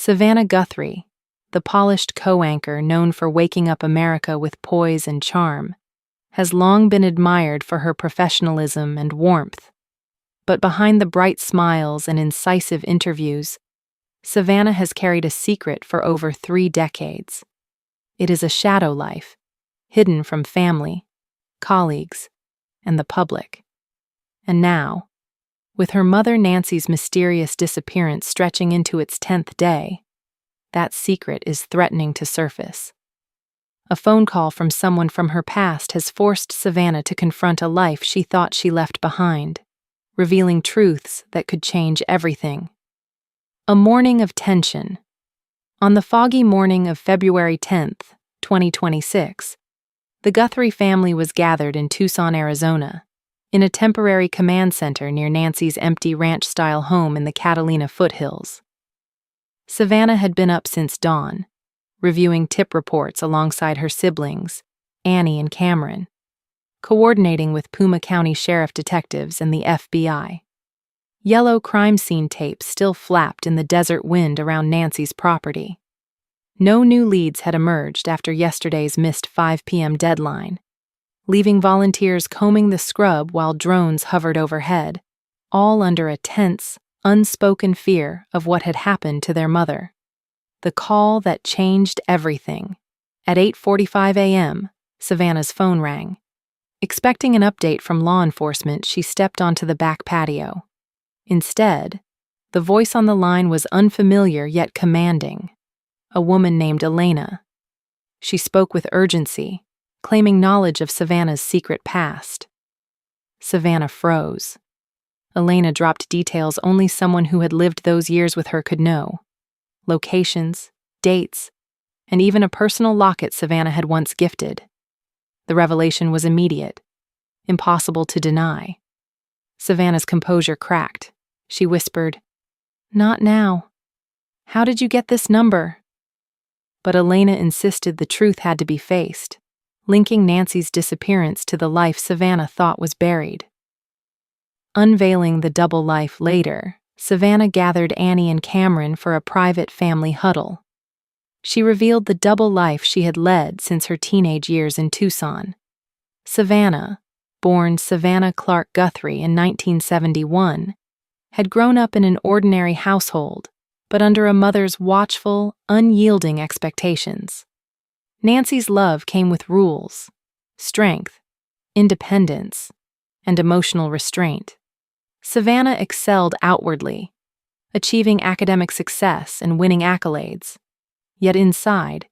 Savannah Guthrie, the polished co-anchor known for waking up America with poise and charm, has long been admired for her professionalism and warmth. But behind the bright smiles and incisive interviews, Savannah has carried a secret for over 3 decades. It is a shadow life, hidden from family, colleagues, and the public. And now, with her mother Nancy's mysterious disappearance stretching into its 10th day, that secret is threatening to surface. A phone call from someone from her past has forced Savannah to confront a life she thought she left behind, revealing truths that could change everything. A morning of tension. On the foggy morning of February 10th, 2026, the Guthrie family was gathered in Tucson, Arizona, in a temporary command center near Nancy's empty ranch-style home in the Catalina foothills. Savannah had been up since dawn, reviewing tip reports alongside her siblings, Annie and Cameron, coordinating with Puma County Sheriff detectives and the FBI. Yellow crime scene tapes still flapped in the desert wind around Nancy's property. No new leads had emerged after yesterday's missed 5 p.m. deadline, leaving volunteers combing the scrub while drones hovered overhead, all under a tense, unspoken fear of what had happened to their mother. The call that changed everything. At 8:45 a.m., Savannah's phone rang. Expecting an update from law enforcement, she stepped onto the back patio. Instead, the voice on the line was unfamiliar yet commanding. A woman named Elena. She spoke with urgency, claiming knowledge of Savannah's secret past. Savannah froze. Elena dropped details only someone who had lived those years with her could know. Locations, dates, and even a personal locket Savannah had once gifted. The revelation was immediate, impossible to deny. Savannah's composure cracked. She whispered, "Not now. How did you get this number?" But Elena insisted the truth had to be faced, linking Nancy's disappearance to the life Savannah thought was buried. Unveiling the double life later, Savannah gathered Annie and Cameron for a private family huddle. She revealed the double life she had led since her teenage years in Tucson. Savannah, born Savannah Clark Guthrie in 1971, had grown up in an ordinary household, but under a mother's watchful, unyielding expectations. Nancy's love came with rules, strength, independence, and emotional restraint. Savannah excelled outwardly, achieving academic success and winning accolades. Yet inside,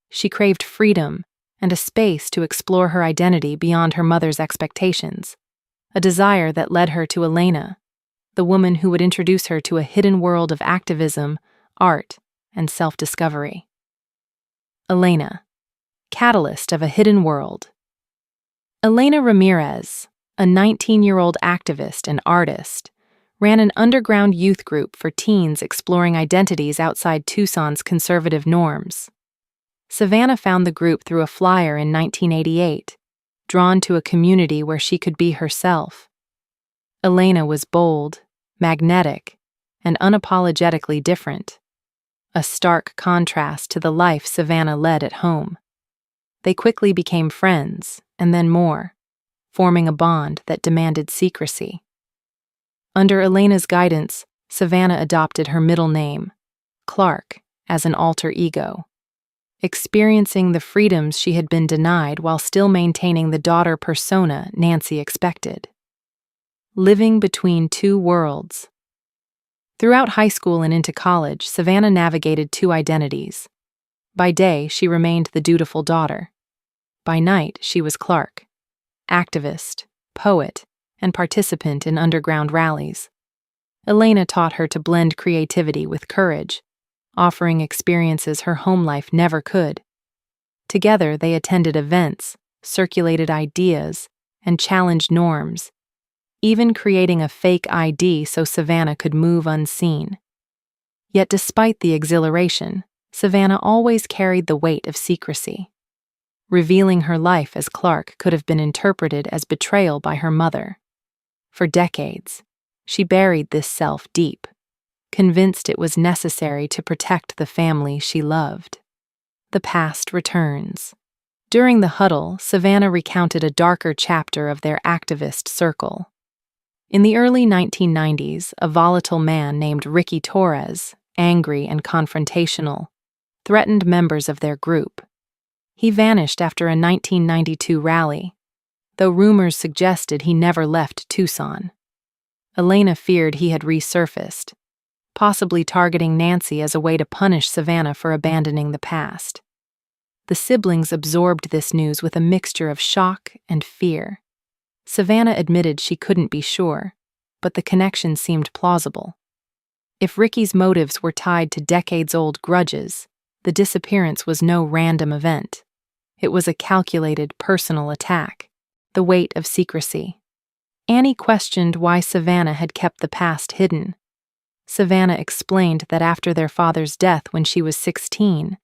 she craved freedom and a space to explore her identity beyond her mother's expectations, a desire that led her to Elena, the woman who would introduce her to a hidden world of activism, art, and self-discovery. Elena, catalyst of a hidden world. Elena Ramirez, a 19-year-old activist and artist, ran an underground youth group for teens exploring identities outside Tucson's conservative norms. Savannah found the group through a flyer in 1988, drawn to a community where she could be herself. Elena was bold, magnetic, and unapologetically different, a stark contrast to the life Savannah led at home. They quickly became friends, and then more, forming a bond that demanded secrecy. Under Elena's guidance, Savannah adopted her middle name, Clark, as an alter ego, experiencing the freedoms she had been denied while still maintaining the daughter persona Nancy expected. Living between two worlds. Throughout high school and into college, Savannah navigated 2 identities. By day, she remained the dutiful daughter. By night, she was Clark, activist, poet, and participant in underground rallies. Elena taught her to blend creativity with courage, offering experiences her home life never could. Together, they attended events, circulated ideas, and challenged norms, even creating a fake ID so Savannah could move unseen. Yet despite the exhilaration, Savannah always carried the weight of secrecy. Revealing her life as Clark could have been interpreted as betrayal by her mother. For decades, she buried this self deep, convinced it was necessary to protect the family she loved. The past returns. During the huddle, Savannah recounted a darker chapter of their activist circle. In the early 1990s, a volatile man named Ricky Torres, angry and confrontational, threatened members of their group. He vanished after a 1992 rally, though rumors suggested he never left Tucson. Elena feared he had resurfaced, possibly targeting Nancy as a way to punish Savannah for abandoning the past. The siblings absorbed this news with a mixture of shock and fear. Savannah admitted she couldn't be sure, but the connection seemed plausible. If Ricky's motives were tied to decades-old grudges, the disappearance was no random event. It was a calculated personal attack, the weight of secrecy. Annie questioned why Savannah had kept the past hidden. Savannah explained that after their father's death when she was 16,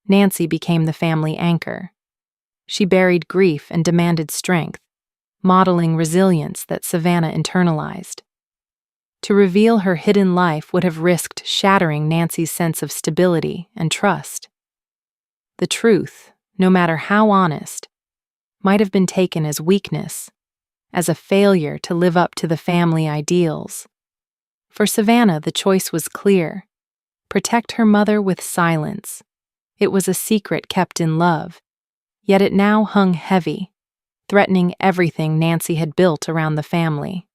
Nancy became the family anchor. She buried grief and demanded strength, modeling resilience that Savannah internalized. To reveal her hidden life would have risked shattering Nancy's sense of stability and trust. The truth, no matter how honest, might have been taken as weakness, as a failure to live up to the family ideals. For Savannah, the choice was clear: protect her mother with silence. It was a secret kept in love, yet it now hung heavy, threatening everything Nancy had built around the family.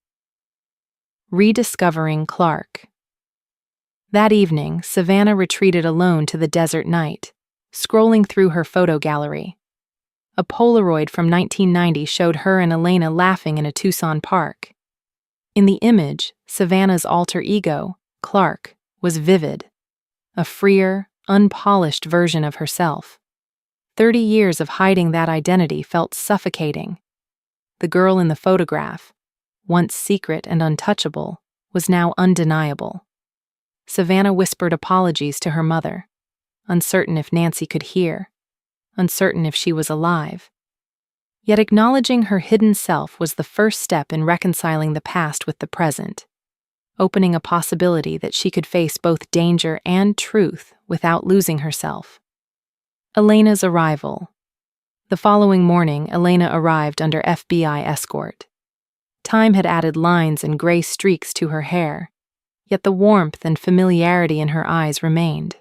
Rediscovering Clark. That evening, Savannah retreated alone to the desert night, scrolling through her photo gallery. A Polaroid from 1990 showed her and Elena laughing in a Tucson park. In the image, Savannah's alter ego, Clark, was vivid, a freer, unpolished version of herself. 30 years of hiding that identity felt suffocating. The girl in the photograph, once secret and untouchable, was now undeniable. Savannah whispered apologies to her mother, uncertain if Nancy could hear, uncertain if she was alive. Yet acknowledging her hidden self was the first step in reconciling the past with the present, opening a possibility that she could face both danger and truth without losing herself. Elena's arrival. The following morning, Elena arrived under FBI escort. Time had added lines and gray streaks to her hair, yet the warmth and familiarity in her eyes remained.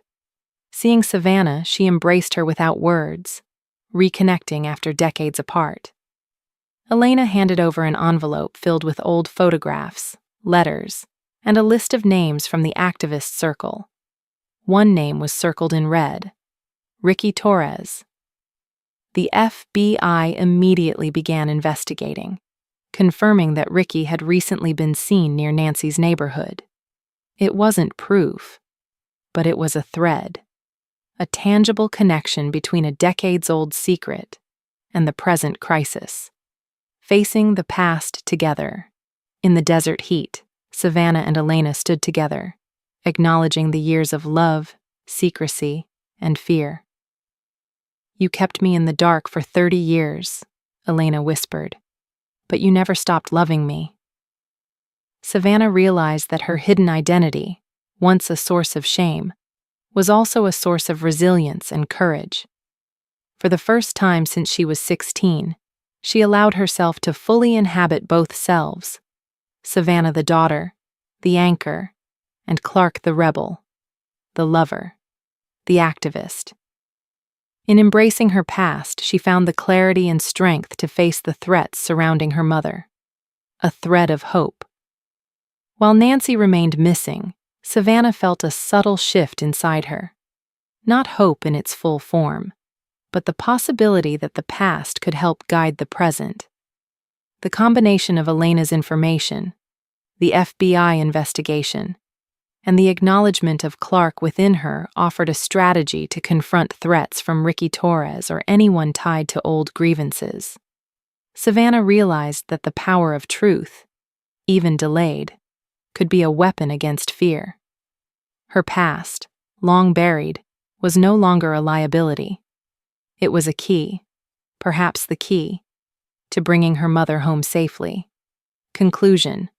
Seeing Savannah, she embraced her without words, reconnecting after decades apart. Elena handed over an envelope filled with old photographs, letters, and a list of names from the activist circle. One name was circled in red: Ricky Torres. The FBI immediately began investigating, confirming that Ricky had recently been seen near Nancy's neighborhood. It wasn't proof, but it was a thread, a tangible connection between a decades-old secret and the present crisis. Facing the past together. In the desert heat, Savannah and Elena stood together, acknowledging the years of love, secrecy, and fear. "You kept me in the dark for 30 years, Elena whispered, "but you never stopped loving me." Savannah realized that her hidden identity, once a source of shame, was also a source of resilience and courage. For the first time since she was 16, she allowed herself to fully inhabit both selves: Savannah the daughter, the anchor, and Clark the rebel, the lover, the activist. In embracing her past, she found the clarity and strength to face the threats surrounding her mother. A thread of hope. While Nancy remained missing, Savannah felt a subtle shift inside her. Not hope in its full form, but the possibility that the past could help guide the present. The combination of Elena's information, the FBI investigation, and the acknowledgement of Clark within her offered a strategy to confront threats from Ricky Torres or anyone tied to old grievances. Savannah realized that the power of truth, even delayed, could be a weapon against fear. Her past, long buried, was no longer a liability. It was a key, perhaps the key, to bringing her mother home safely. Conclusion: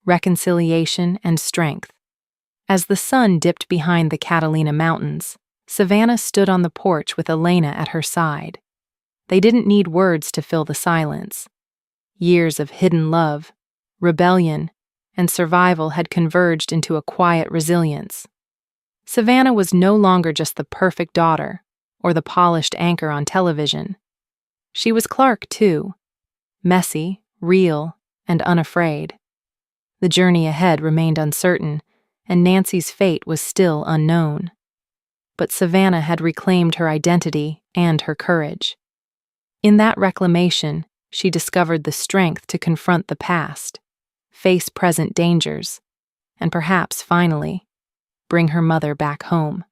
reconciliation and strength. As the sun dipped behind the Catalina Mountains, Savannah stood on the porch with Elena at her side. They didn't need words to fill the silence. Years of hidden love, rebellion, and survival had converged into a quiet resilience. Savannah was no longer just the perfect daughter or the polished anchor on television. She was Clark, too, messy, real, and unafraid. The journey ahead remained uncertain, and Nancy's fate was still unknown. But Savannah had reclaimed her identity and her courage. In that reclamation, she discovered the strength to confront the past, face present dangers, and perhaps, finally, bring her mother back home.